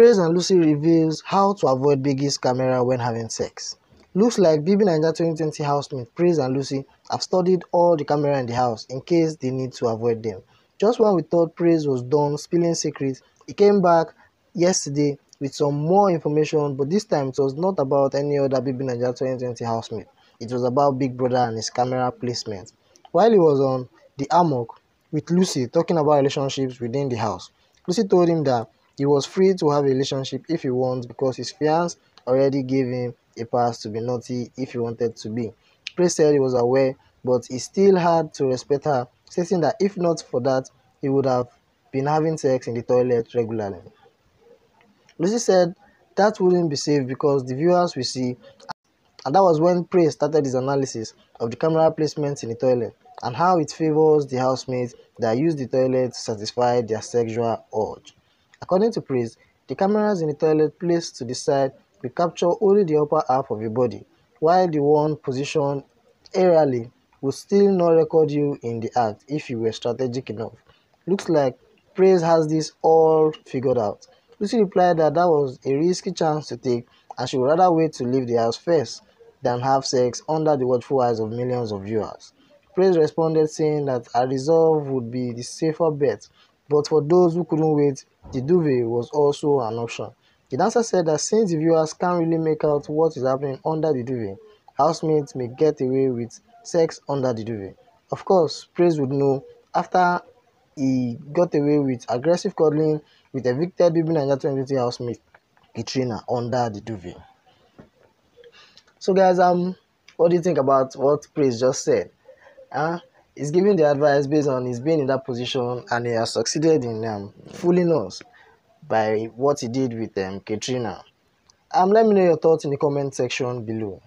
Praise and Lucy reveals how to avoid Biggie's camera when having sex. Looks like BB Naija 2020 housemate Praise and Lucy have studied all the camera in the house in case they need to avoid them. Just when we thought Praise was done spilling secrets, he came back yesterday with some more information, but this time it was not about any other BB Naija 2020 housemate. It was about Big Brother and his camera placement. While he was on the Amok with Lucy talking about relationships within the house, Lucy told him that he was free to have a relationship if he wants because his fiancé already gave him a pass to be naughty if he wanted to be. Praise said he was aware, but he still had to respect her, stating that if not for that, he would have been having sex in the toilet regularly. Lucy said that wouldn't be safe because the viewers will see, and that was when Praise started his analysis of the camera placement in the toilet and how it favors the housemates that use the toilet to satisfy their sexual urge. According to Praise, the cameras in the toilet placed to the side will capture only the upper half of your body, while the one positioned aerially will still not record you in the act if you were strategic enough. Looks like Praise has this all figured out. Lucy replied that that was a risky chance to take and she would rather wait to leave the house first than have sex under the watchful eyes of millions of viewers. Praise responded saying that her resolve would be the safer bet, but for those who couldn't wait, the duvet was also an option. The dancer said that since the viewers can't really make out what is happening under the duvet, housemates may get away with sex under the duvet. Of course, Praise would know after he got away with aggressive cuddling with evicted BB Naija 2020 housemate Katrina under the duvet. So guys, what do you think about what Praise just said? He's giving the advice based on his being in that position, and he has succeeded in fooling us by what he did with Katrina. Let me know your thoughts in the comment section below.